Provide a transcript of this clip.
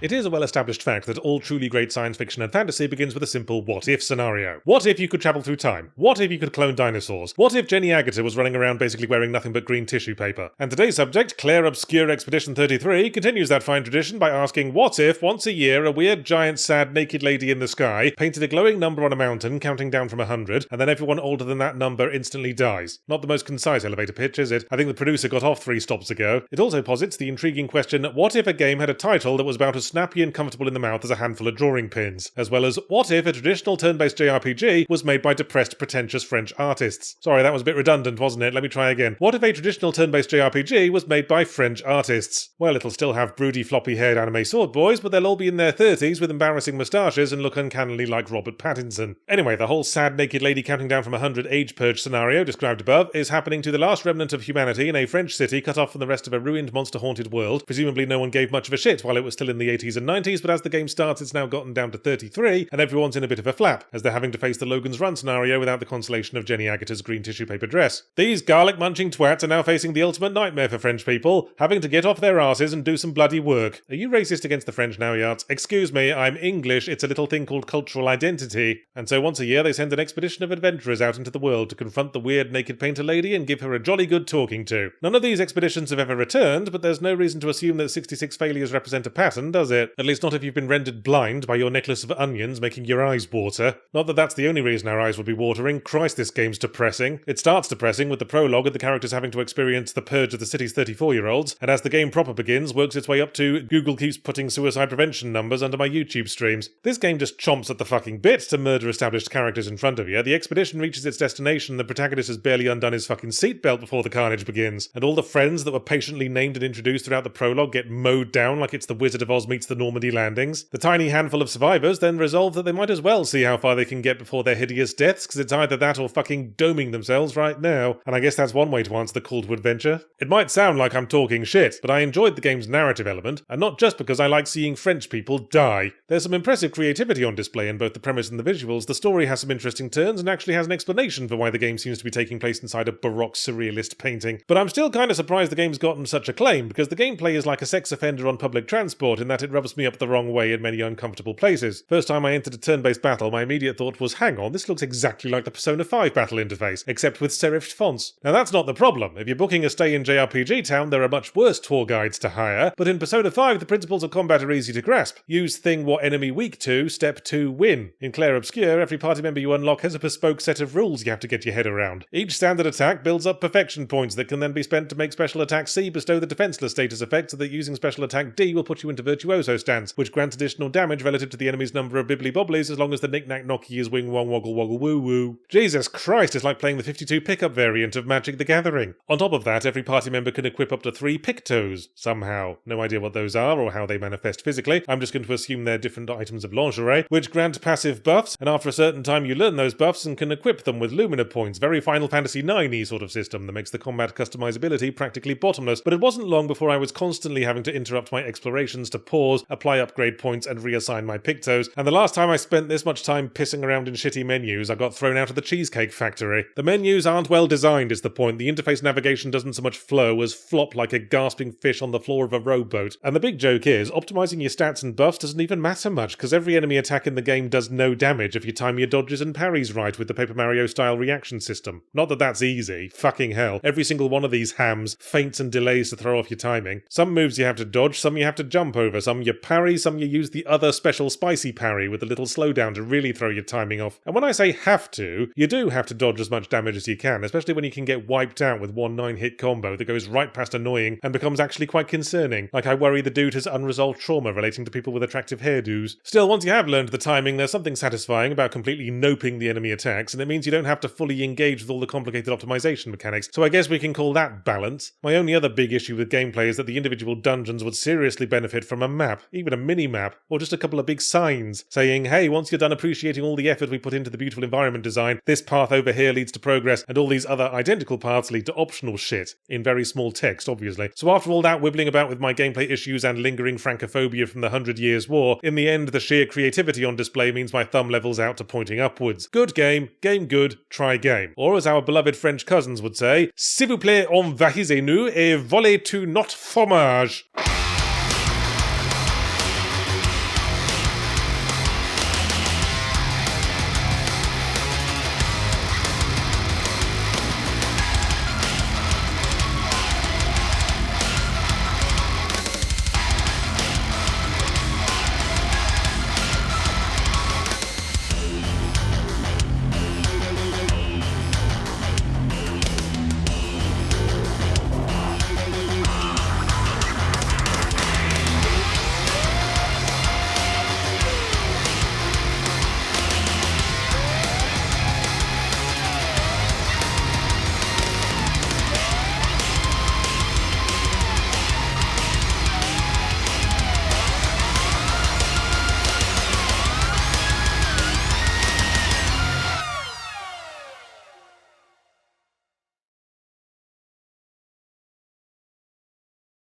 It is a well-established fact that all truly great science fiction and fantasy begins with a simple what-if scenario. What if you could travel through time? What if you could clone dinosaurs? What if Jenny Agutter was running around basically wearing nothing but green tissue paper? And today's subject, Clair Obscur Expedition 33, continues that fine tradition by asking what if, once a year, a weird, giant, sad, naked lady in the sky painted a glowing number on a mountain, counting down from 100, and then everyone older than that number instantly dies. Not the most concise elevator pitch, is it? I think the producer got off 3 stops ago. It also posits the intriguing question, what if a game had a title that was about as snappy and comfortable in the mouth as a handful of drawing pins? As well as, what if a traditional turn-based JRPG was made by depressed, pretentious French artists? Sorry, that was a bit redundant, wasn't it? Let me try again. What if a traditional turn-based JRPG was made by French artists? Well, it'll still have broody, floppy-haired anime sword boys, but they'll all be in their 30s with embarrassing moustaches and look uncannily like Robert Pattinson. Anyway, the whole sad naked lady counting down from 100 age purge scenario described above is happening to the last remnant of humanity in a French city cut off from the rest of a ruined, monster-haunted world. Presumably no one gave much of a shit while it was still in the 80s and 90s, but as the game starts it's now gotten down to 33, and everyone's in a bit of a flap, as they're having to face the Logan's Run scenario without the consolation of Jenny Agutter's green tissue paper dress. These garlic-munching twats are now facing the ultimate nightmare for French people, having to get off their asses and do some bloody work. Are you racist against the French now, Yachts? Excuse me, I'm English, it's a little thing called cultural identity. And so once a year they send an expedition of adventurers out into the world to confront the weird naked painter lady and give her a jolly good talking to. None of these expeditions have ever returned, but there's no reason to assume that 66 failures represent a pattern, does it? At least not if you've been rendered blind by your necklace of onions making your eyes water. Not that that's the only reason our eyes would be watering. Christ, this game's depressing. It starts depressing with the prologue and the characters having to experience the purge of the city's 34-year-olds, and as the game proper begins, works its way up to Google keeps putting suicide prevention numbers under my YouTube streams. This game just chomps at the fucking bit to murder established characters in front of you. The expedition reaches its destination, the protagonist has barely undone his fucking seatbelt before the carnage begins, and all the friends that were patiently named and introduced throughout the prologue get mowed down like it's the Wizard of Oz meets the Normandy landings. The tiny handful of survivors then resolve that they might as well see how far they can get before their hideous deaths, because it's either that or fucking doming themselves right now. And I guess that's one way to answer the call to adventure. It might sound like I'm talking shit, but I enjoyed the game's narrative element, and not just because I like seeing French people die. There's some impressive creativity on display in both the premise and the visuals, the story has some interesting turns and actually has an explanation for why the game seems to be taking place inside a Baroque surrealist painting. But I'm still kind of surprised the game's gotten such acclaim, because the gameplay is like a sex offender on public transport in that it rubs me up the wrong way in many uncomfortable places. First time I entered a turn-based battle, my immediate thought was, hang on, this looks exactly like the Persona 5 battle interface, except with serifed fonts. Now that's not the problem. If you're booking a stay in JRPG Town, there are much worse tour guides to hire, but in Persona 5 the principles of combat are easy to grasp. Use thing what enemy weak to, step 2 win. In Clair Obscur, every party member you unlock has a bespoke set of rules you have to get your head around. Each standard attack builds up perfection points that can then be spent to make Special Attack C bestow the defenseless status effect so that using Special Attack D will put you into Virtuoso stance, which grants additional damage relative to the enemy's number of bibbly-bobblies as long as the knick-knack-knocky is wing-wong woggle-woggle-woo-woo. Jesus Christ, it's like playing the 52 pickup variant of Magic the Gathering. On top of that, every party member can equip up to 3 pictos, somehow. No idea what those are or how they manifest physically. I'm just going to assume they're different items of lingerie, which grant passive buffs, and after a certain time you learn those buffs and can equip them with Lumina points. Very Final Fantasy IX-y sort of system that makes the combat customizability practically bottomless, but it wasn't long before I was constantly having to interrupt my explorations to pause, apply upgrade points, and reassign my pictos, and the last time I spent this much time pissing around in shitty menus, I got thrown out of the Cheesecake Factory. The menus aren't well designed is the point. The interface navigation doesn't so much flow as flop like a gasping fish on the floor of a rowboat. And the big joke is, optimizing your stats and buffs doesn't even matter much, because every enemy attack in the game does no damage if you time your dodges and parries right with the Paper Mario style reaction system. Not that that's easy. Fucking hell. Every single one of these hams feints and delays to throw off your timing. Some moves you have to dodge, some you have to jump over, some you parry, some you use the other special spicy parry with a little slowdown to really throw your timing off. And when I say have to, you do have to dodge as much damage as you can, especially when you can get wiped out with one 9-hit combo that goes right past annoying and becomes actually quite concerning. Like I worry the dude has unresolved trauma relating to people with attractive hairdos. Still, once you have learned the timing, there's something satisfying about completely noping the enemy attacks, and it means you don't have to fully engage with all the complicated optimization mechanics, so I guess we can call that balance. My only other big issue with gameplay is that the individual dungeons would seriously benefit from a map, even a mini-map, or just a couple of big signs saying, hey, once you're done appreciating all the effort we put into the beautiful environment design, this path over here leads to progress, and all these other identical paths lead to optional shit, in very small text, obviously. So after all that wibbling about with my gameplay issues and lingering francophobia from the 100 Years' War, in the end the sheer creativity on display means my thumb levels out to pointing upwards. Good game good, try game. Or as our beloved French cousins would say, s'il vous plaît, envahissez-nous et volez tout notre fromage.